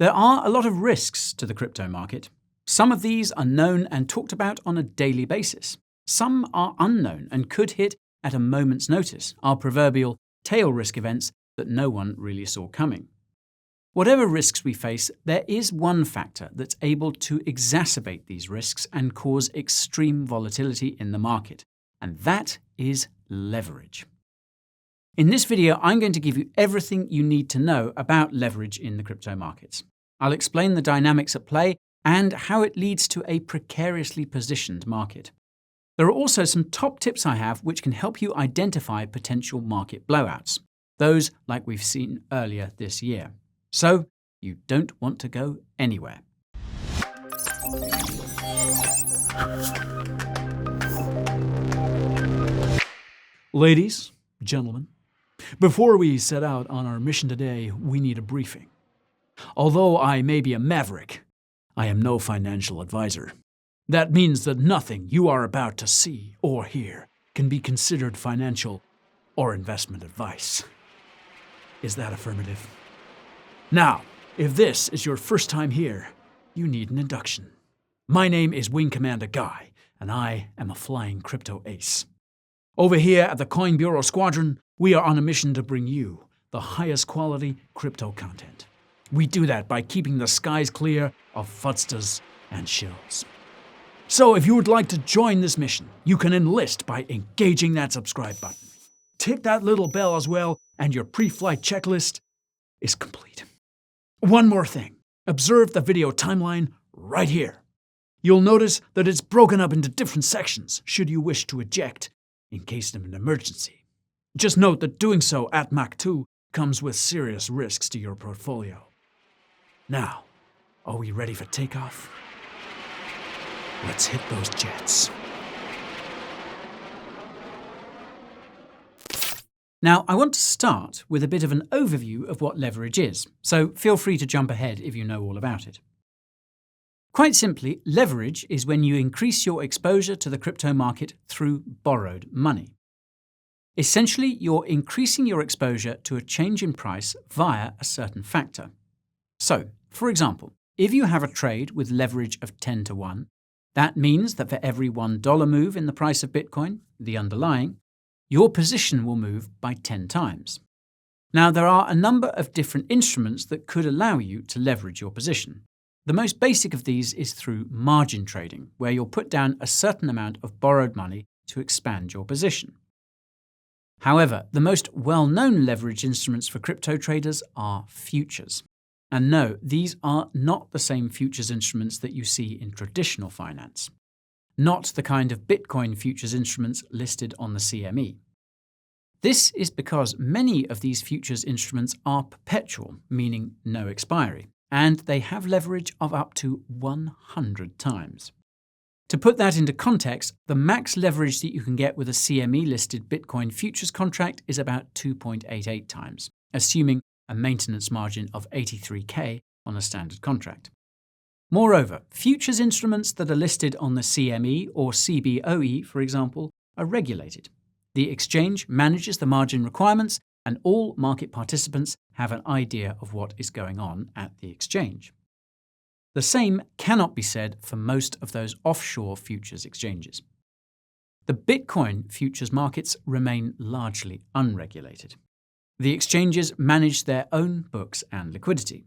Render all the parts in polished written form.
There are a lot of risks to the crypto market. Some of these are known and talked about on a daily basis. Some are unknown and could hit at a moment's notice, our proverbial tail risk events that no one really saw coming. Whatever risks we face, there is one factor that's able to exacerbate these risks and cause extreme volatility in the market, and that is leverage. In this video, I'm going to give you everything you need to know about leverage in the crypto markets. I'll explain the dynamics at play and how it leads to a precariously positioned market. There are also some top tips I have which can help you identify potential market blowouts, those like we've seen earlier this year. So, you don't want to go anywhere. Ladies, gentlemen, before we set out on our mission today, we need a briefing. Although I may be a maverick, I am no financial advisor. That means that nothing you are about to see or hear can be considered financial or investment advice. Is that affirmative? Now, if this is your first time here, you need an induction. My name is Wing Commander Guy, and I am a flying crypto ace. Over here at the Coin Bureau Squadron, we are on a mission to bring you the highest quality crypto content. We do that by keeping the skies clear of fudsters and shills. So if you would like to join this mission, you can enlist by engaging that subscribe button. Tick that little bell as well, and your pre-flight checklist is complete. One more thing. Observe the video timeline right here. You'll notice that it's broken up into different sections should you wish to eject in case of an emergency. Just note that doing so at Mach 2 comes with serious risks to your portfolio. Now, are we ready for takeoff? Let's hit those jets. Now, I want to start with a bit of an overview of what leverage is, so feel free to jump ahead if you know all about it. Quite simply, leverage is when you increase your exposure to the crypto market through borrowed money. Essentially, you're increasing your exposure to a change in price via a certain factor. So, for example, if you have a trade with leverage of 10 to 1, that means that for every $1 move in the price of Bitcoin, the underlying, your position will move by 10 times. Now, there are a number of different instruments that could allow you to leverage your position. The most basic of these is through margin trading, where you'll put down a certain amount of borrowed money to expand your position. However, the most well-known leverage instruments for crypto traders are futures. And no, these are not the same futures instruments that you see in traditional finance. Not the kind of Bitcoin futures instruments listed on the CME. This is because many of these futures instruments are perpetual, meaning no expiry, and they have leverage of up to 100 times. To put that into context, the max leverage that you can get with a CME-listed Bitcoin futures contract is about 2.88 times, assuming a maintenance margin of 83K on a standard contract. Moreover, futures instruments that are listed on the CME or CBOE, for example, are regulated. The exchange manages the margin requirements, and all market participants have an idea of what is going on at the exchange. The same cannot be said for most of those offshore futures exchanges. The Bitcoin futures markets remain largely unregulated. The exchanges manage their own books and liquidity.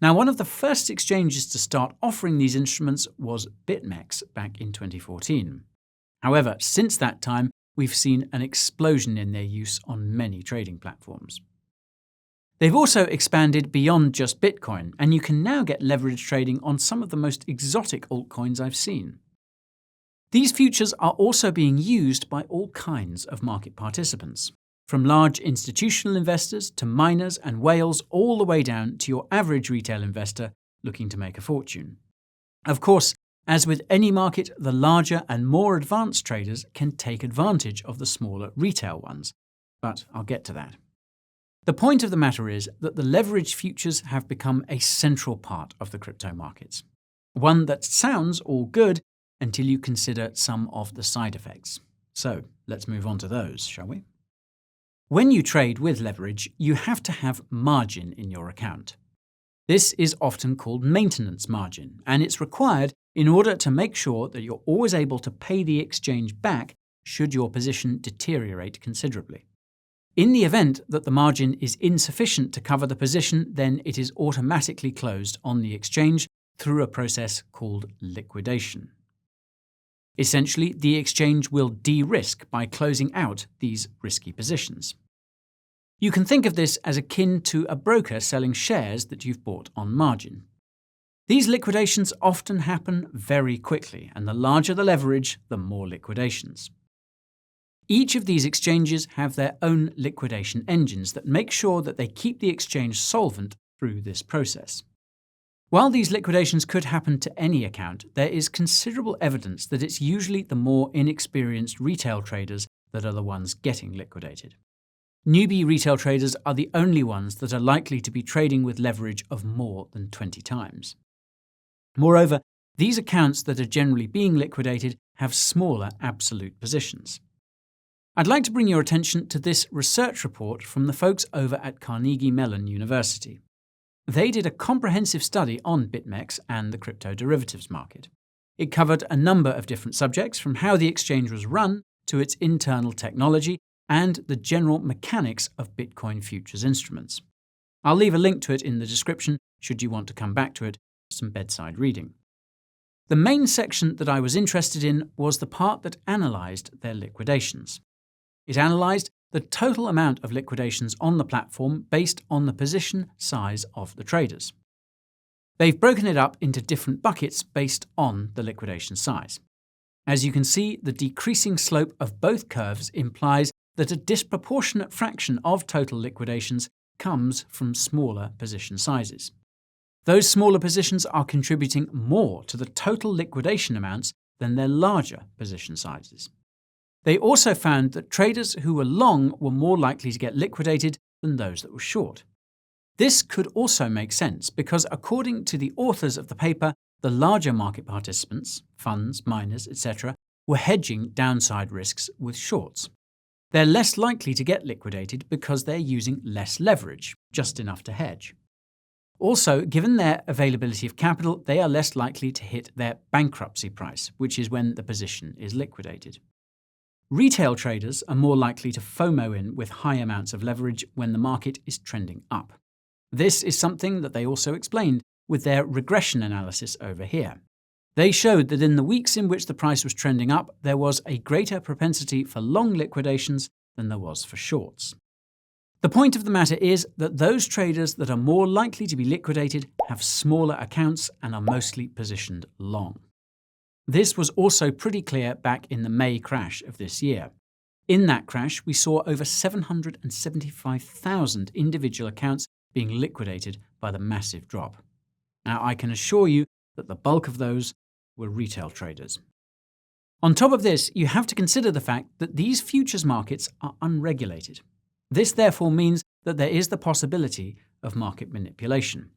Now, one of the first exchanges to start offering these instruments was BitMEX back in 2014. However, since that time, we've seen an explosion in their use on many trading platforms. They've also expanded beyond just Bitcoin, and you can now get leverage trading on some of the most exotic altcoins I've seen. These futures are also being used by all kinds of market participants, from large institutional investors to miners and whales, all the way down to your average retail investor looking to make a fortune. Of course, as with any market, the larger and more advanced traders can take advantage of the smaller retail ones, but I'll get to that. The point of the matter is that the leveraged futures have become a central part of the crypto markets, one that sounds all good until you consider some of the side effects. So let's move on to those, shall we? When you trade with leverage, you have to have margin in your account. This is often called maintenance margin, and it's required in order to make sure that you're always able to pay the exchange back should your position deteriorate considerably. In the event that the margin is insufficient to cover the position, then it is automatically closed on the exchange through a process called liquidation. Essentially, the exchange will de-risk by closing out these risky positions. You can think of this as akin to a broker selling shares that you've bought on margin. These liquidations often happen very quickly, and the larger the leverage, the more liquidations. Each of these exchanges have their own liquidation engines that make sure that they keep the exchange solvent through this process. While these liquidations could happen to any account, there is considerable evidence that it's usually the more inexperienced retail traders that are the ones getting liquidated. Newbie retail traders are the only ones that are likely to be trading with leverage of more than 20 times. Moreover, these accounts that are generally being liquidated have smaller absolute positions. I'd like to bring your attention to this research report from the folks over at Carnegie Mellon University. They did a comprehensive study on BitMEX and the crypto derivatives market. It covered a number of different subjects, from how the exchange was run to its internal technology and the general mechanics of Bitcoin futures instruments. I'll leave a link to it in the description should you want to come back to it for some bedside reading. The main section that I was interested in was the part that analysed their liquidations. It analysed the total amount of liquidations on the platform based on the position size of the traders. They've broken it up into different buckets based on the liquidation size. As you can see, the decreasing slope of both curves implies that a disproportionate fraction of total liquidations comes from smaller position sizes. Those smaller positions are contributing more to the total liquidation amounts than their larger position sizes. They also found that traders who were long were more likely to get liquidated than those that were short. This could also make sense because, according to the authors of the paper, the larger market participants, funds, miners, etc., were hedging downside risks with shorts. They're less likely to get liquidated because they're using less leverage, just enough to hedge. Also, given their availability of capital, they are less likely to hit their bankruptcy price, which is when the position is liquidated. Retail traders are more likely to FOMO in with high amounts of leverage when the market is trending up. This is something that they also explained with their regression analysis over here. They showed that in the weeks in which the price was trending up, there was a greater propensity for long liquidations than there was for shorts. The point of the matter is that those traders that are more likely to be liquidated have smaller accounts and are mostly positioned long. This was also pretty clear back in the May crash of this year. In that crash, we saw over 775,000 individual accounts being liquidated by the massive drop. Now, I can assure you that the bulk of those were retail traders. On top of this, you have to consider the fact that these futures markets are unregulated. This therefore means that there is the possibility of market manipulation.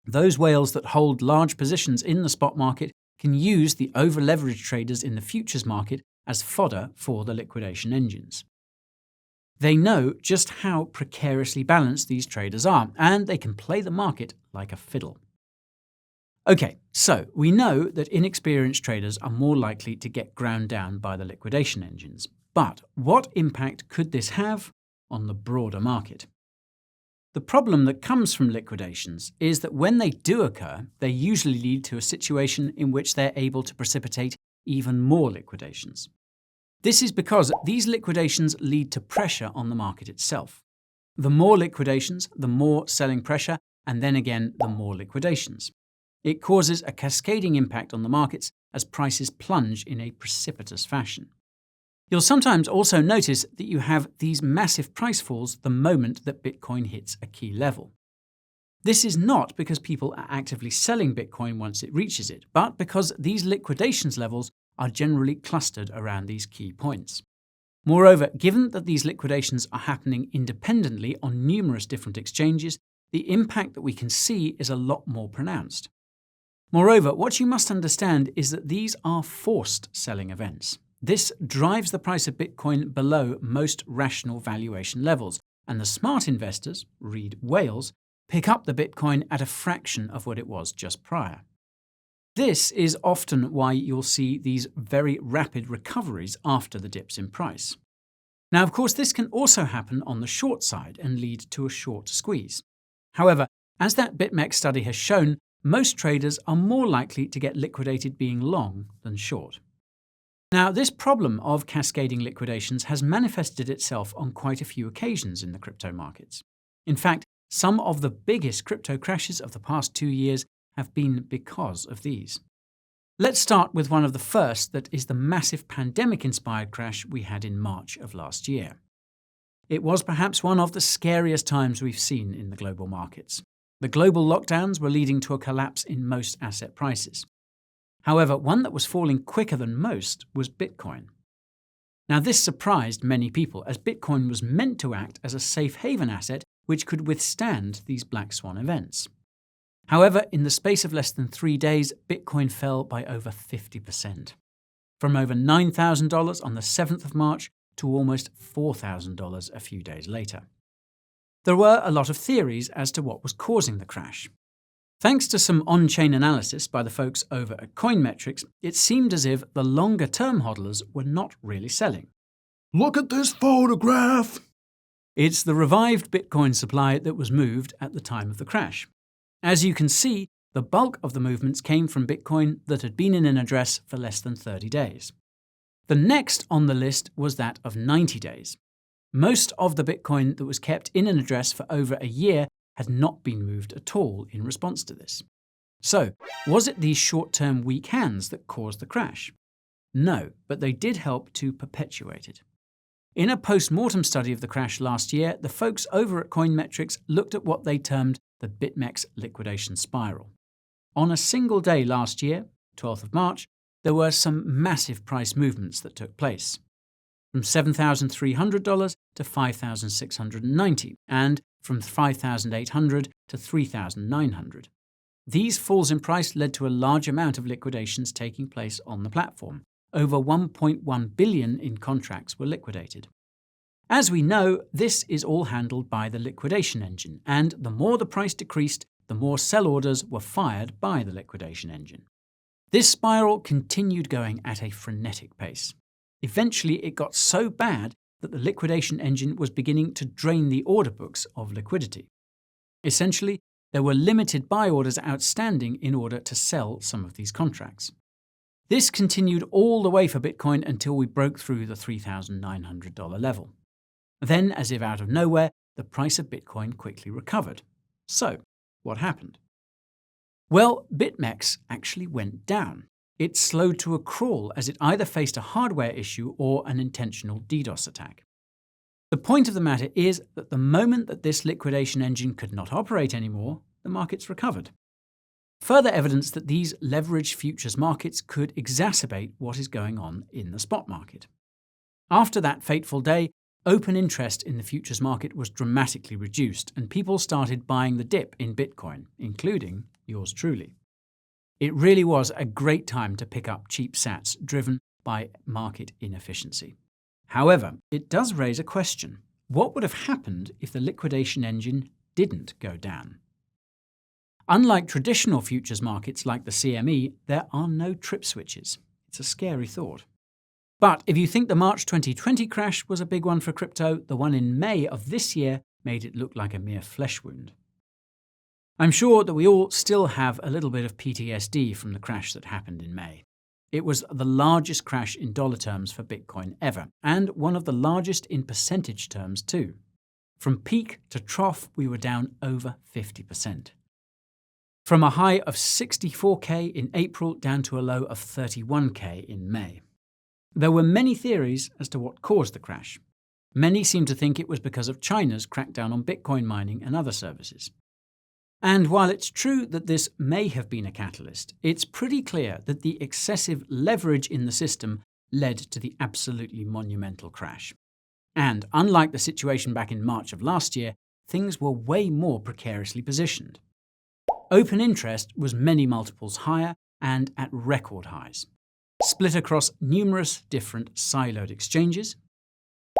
Those whales that hold large positions in the spot market can use the over-leveraged traders in the futures market as fodder for the liquidation engines. They know just how precariously balanced these traders are, and they can play the market like a fiddle. Okay, so we know that inexperienced traders are more likely to get ground down by the liquidation engines. But what impact could this have on the broader market? The problem that comes from liquidations is that when they do occur, they usually lead to a situation in which they're able to precipitate even more liquidations. This is because these liquidations lead to pressure on the market itself. The more liquidations, the more selling pressure, and then again, the more liquidations. It causes a cascading impact on the markets as prices plunge in a precipitous fashion. You'll sometimes also notice that you have these massive price falls the moment that Bitcoin hits a key level. This is not because people are actively selling Bitcoin once it reaches it, but because these liquidations levels are generally clustered around these key points. Moreover, given that these liquidations are happening independently on numerous different exchanges, the impact that we can see is a lot more pronounced. Moreover, what you must understand is that these are forced selling events. This drives the price of Bitcoin below most rational valuation levels, and the smart investors, read whales, pick up the Bitcoin at a fraction of what it was just prior. This is often why you'll see these very rapid recoveries after the dips in price. Now, of course, this can also happen on the short side and lead to a short squeeze. However, as that BitMEX study has shown, most traders are more likely to get liquidated being long than short. Now, this problem of cascading liquidations has manifested itself on quite a few occasions in the crypto markets. In fact, some of the biggest crypto crashes of the past 2 years have been because of these. Let's start with one of the first, that is the massive pandemic-inspired crash we had in March of last year. It was perhaps one of the scariest times we've seen in the global markets. The global lockdowns were leading to a collapse in most asset prices. However, one that was falling quicker than most was Bitcoin. Now, this surprised many people, as Bitcoin was meant to act as a safe haven asset which could withstand these black swan events. However, in the space of less than 3 days, Bitcoin fell by over 50%. From over $9,000 on the 7th of March to almost $4,000 a few days later. There were a lot of theories as to what was causing the crash. Thanks to some on-chain analysis by the folks over at Coinmetrics, it seemed as if the longer-term hodlers were not really selling. Look at this photograph! It's the revived Bitcoin supply that was moved at the time of the crash. As you can see, the bulk of the movements came from Bitcoin that had been in an address for less than 30 days. The next on the list was that of 90 days. Most of the Bitcoin that was kept in an address for over a year had not been moved at all in response to this. So, was it these short-term weak hands that caused the crash? No, but they did help to perpetuate it. In a post-mortem study of the crash last year, the folks over at Coinmetrics looked at what they termed the BitMEX liquidation spiral. On a single day last year, 12th of March, there were some massive price movements that took place. From $7,300 to $5,690, and from $5,800 to $3,900. These falls in price led to a large amount of liquidations taking place on the platform. Over 1.1 billion in contracts were liquidated. As we know, this is all handled by the liquidation engine, and the more the price decreased, the more sell orders were fired by the liquidation engine. This spiral continued going at a frenetic pace. Eventually, it got so bad that the liquidation engine was beginning to drain the order books of liquidity. Essentially, there were limited buy orders outstanding in order to sell some of these contracts. This continued all the way for Bitcoin until we broke through the $3,900 level. Then, as if out of nowhere, the price of Bitcoin quickly recovered. So, what happened? Well, BitMEX actually went down. It slowed to a crawl as it either faced a hardware issue or an intentional DDoS attack. The point of the matter is that the moment that this liquidation engine could not operate anymore, the markets recovered. Further evidence that these leveraged futures markets could exacerbate what is going on in the spot market. After that fateful day, open interest in the futures market was dramatically reduced, and people started buying the dip in Bitcoin, including yours truly. It really was a great time to pick up cheap sats driven by market inefficiency. However, it does raise a question. What would have happened if the liquidation engine didn't go down? Unlike traditional futures markets like the CME, there are no trip switches. It's a scary thought. But if you think the March 2020 crash was a big one for crypto, the one in May of this year made it look like a mere flesh wound. I'm sure that we all still have a little bit of PTSD from the crash that happened in May. It was the largest crash in dollar terms for Bitcoin ever, and one of the largest in percentage terms too. From peak to trough, we were down over 50%. From a high of 64K in April down to a low of 31K in May. There were many theories as to what caused the crash. Many seem to think it was because of China's crackdown on Bitcoin mining and other services. And while it's true that this may have been a catalyst, it's pretty clear that the excessive leverage in the system led to the absolutely monumental crash. And unlike the situation back in March of last year, things were way more precariously positioned. Open interest was many multiples higher and at record highs, split across numerous different siloed exchanges,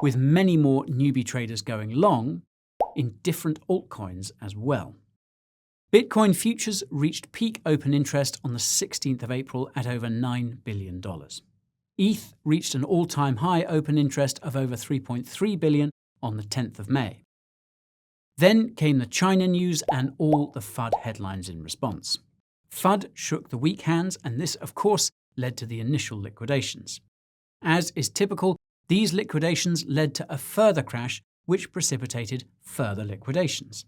with many more newbie traders going long in different altcoins as well. Bitcoin futures reached peak open interest on the 16th of April at over $9 billion. ETH reached an all-time high open interest of over $3.3 billion on the 10th of May. Then came the China news and all the FUD headlines in response. FUD shook the weak hands, and this, of course, led to the initial liquidations. As is typical, these liquidations led to a further crash, which precipitated further liquidations.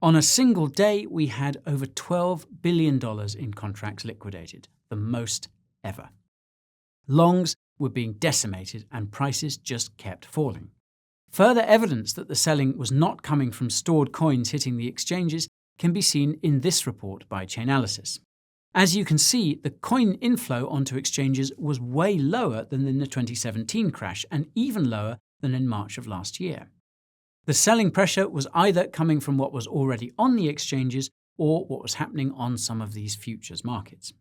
On a single day, we had over $12 billion in contracts liquidated, the most ever. Longs were being decimated and prices just kept falling. Further evidence that the selling was not coming from stored coins hitting the exchanges can be seen in this report by Chainalysis. As you can see, the coin inflow onto exchanges was way lower than in the 2017 crash and even lower than in March of last year. The selling pressure was either coming from what was already on the exchanges or what was happening on some of these futures markets.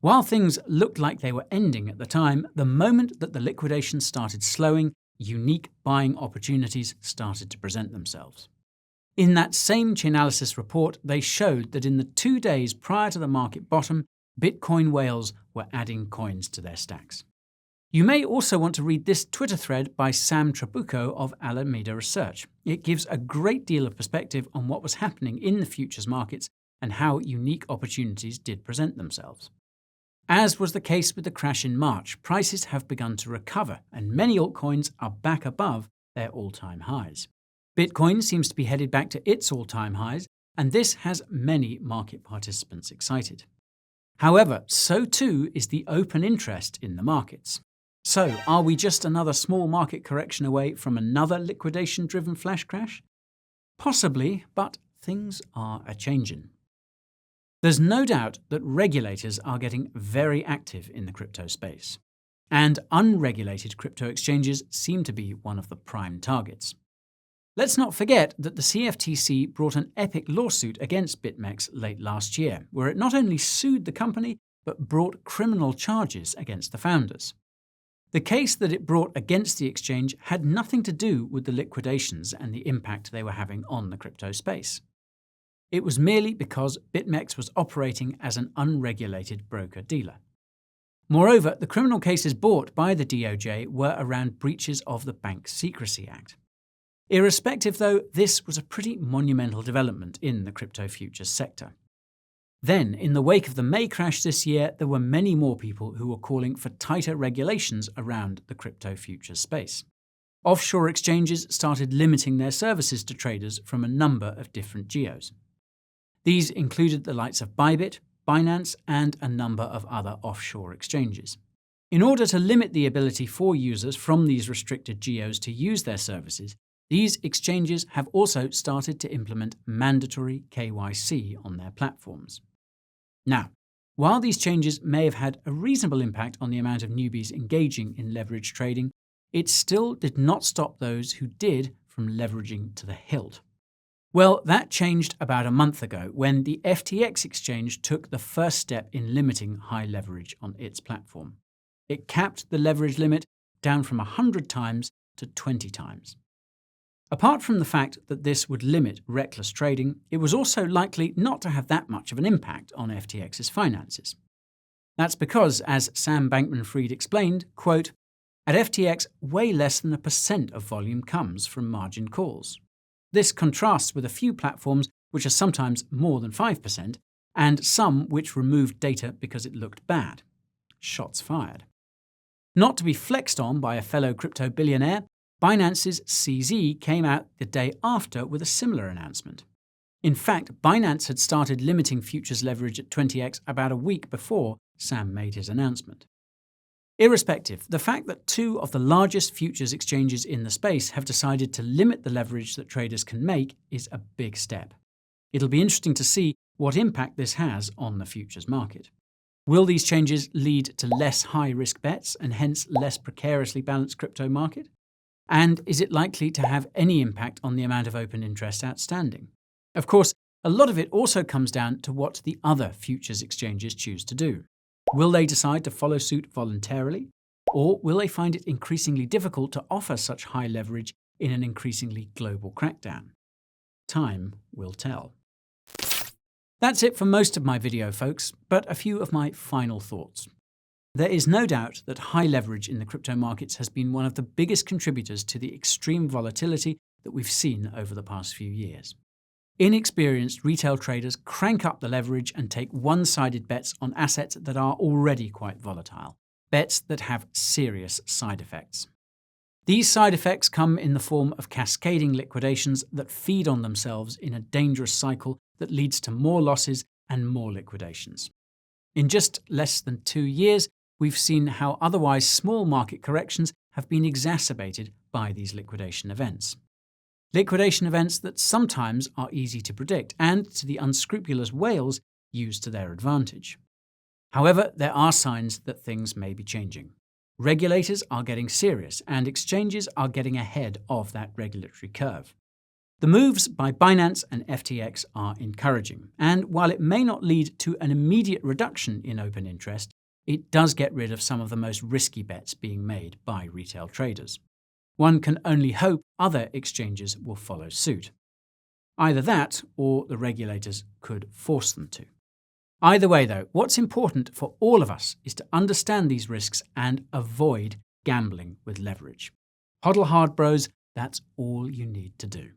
While things looked like they were ending at the time, the moment that the liquidation started slowing, unique buying opportunities started to present themselves. In that same Chainalysis report, they showed that in the 2 days prior to the market bottom, Bitcoin whales were adding coins to their stacks. You may also want to read this Twitter thread by Sam Trabucco of Alameda Research. It gives a great deal of perspective on what was happening in the futures markets and how unique opportunities did present themselves. As was the case with the crash in March, prices have begun to recover, and many altcoins are back above their all-time highs. Bitcoin seems to be headed back to its all-time highs, and this has many market participants excited. However, so too is the open interest in the markets. So, are we just another small market correction away from another liquidation-driven flash crash? Possibly, but things are a-changin'. There's no doubt that regulators are getting very active in the crypto space, and unregulated crypto exchanges seem to be one of the prime targets. Let's not forget that the CFTC brought an epic lawsuit against BitMEX late last year, where it not only sued the company, but brought criminal charges against the founders. The case that it brought against the exchange had nothing to do with the liquidations and the impact they were having on the crypto space. It was merely because BitMEX was operating as an unregulated broker-dealer. Moreover, the criminal cases brought by the DOJ were around breaches of the Bank Secrecy Act. Irrespective, though, this was a pretty monumental development in the crypto futures sector. Then, in the wake of the May crash this year, there were many more people who were calling for tighter regulations around the crypto futures space. Offshore exchanges started limiting their services to traders from a number of different geos. These included the likes of Bybit, Binance, and a number of other offshore exchanges. In order to limit the ability for users from these restricted geos to use their services, these exchanges have also started to implement mandatory KYC on their platforms. Now, while these changes may have had a reasonable impact on the amount of newbies engaging in leverage trading, it still did not stop those who did from leveraging to the hilt. Well, that changed about a month ago when the FTX exchange took the first step in limiting high leverage on its platform. It capped the leverage limit down from 100 times to 20 times. Apart from the fact that this would limit reckless trading, it was also likely not to have that much of an impact on FTX's finances. That's because, as Sam Bankman-Fried explained, quote, "At FTX, way less than 1% of volume comes from margin calls. This contrasts with a few platforms which are sometimes more than 5%, and some which removed data because it looked bad. Shots fired." Not to be flexed on by a fellow crypto billionaire, Binance's CZ came out the day after with a similar announcement. In fact, Binance had started limiting futures leverage at 20x about a week before Sam made his announcement. Irrespective, the fact that two of the largest futures exchanges in the space have decided to limit the leverage that traders can make is a big step. It'll be interesting to see what impact this has on the futures market. Will these changes lead to less high-risk bets and hence less precariously balanced crypto market? And is it likely to have any impact on the amount of open interest outstanding? Of course, a lot of it also comes down to what the other futures exchanges choose to do. Will they decide to follow suit voluntarily, or will they find it increasingly difficult to offer such high leverage in an increasingly global crackdown? Time will tell. That's it for most of my video, folks, but a few of my final thoughts. There is no doubt that high leverage in the crypto markets has been one of the biggest contributors to the extreme volatility that we've seen over the past few years. Inexperienced retail traders crank up the leverage and take one-sided bets on assets that are already quite volatile, bets that have serious side effects. These side effects come in the form of cascading liquidations that feed on themselves in a dangerous cycle that leads to more losses and more liquidations. In just less than 2 years, we've seen how otherwise small market corrections have been exacerbated by these liquidation events. Liquidation events that sometimes are easy to predict and, to the unscrupulous whales, used to their advantage. However, there are signs that things may be changing. Regulators are getting serious, and exchanges are getting ahead of that regulatory curve. The moves by Binance and FTX are encouraging, and while it may not lead to an immediate reduction in open interest, it does get rid of some of the most risky bets being made by retail traders. One can only hope other exchanges will follow suit. Either that, or the regulators could force them to. Either way, though, what's important for all of us is to understand these risks and avoid gambling with leverage. Hodl hard, bros, that's all you need to do.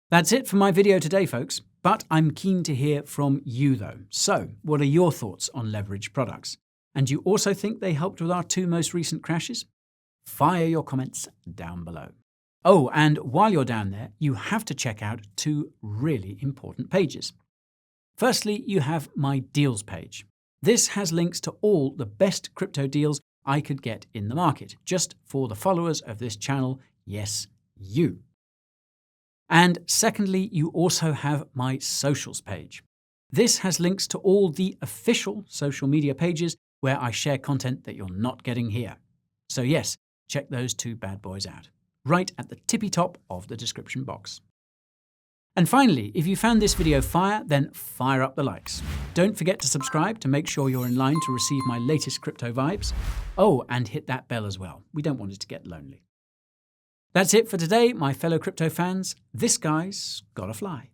That's it for my video today, folks, but I'm keen to hear from you, though. So, what are your thoughts on leverage products? And do you also think they helped with our 2 most recent crashes? Fire your comments down below. Oh, and while you're down there, you have to check out 2 really important pages. Firstly, you have my deals page. This has links to all the best crypto deals I could get in the market, just for the followers of this channel, yes, you. And secondly, you also have my socials page. This has links to all the official social media pages where I share content that you're not getting here. So yes, check those 2 bad boys out, right at the tippy top of the description box. And finally, if you found this video fire, then fire up the likes. Don't forget to subscribe to make sure you're in line to receive my latest crypto vibes. Oh, and hit that bell as well. We don't want it to get lonely. That's it for today, my fellow crypto fans. This guy's gotta fly.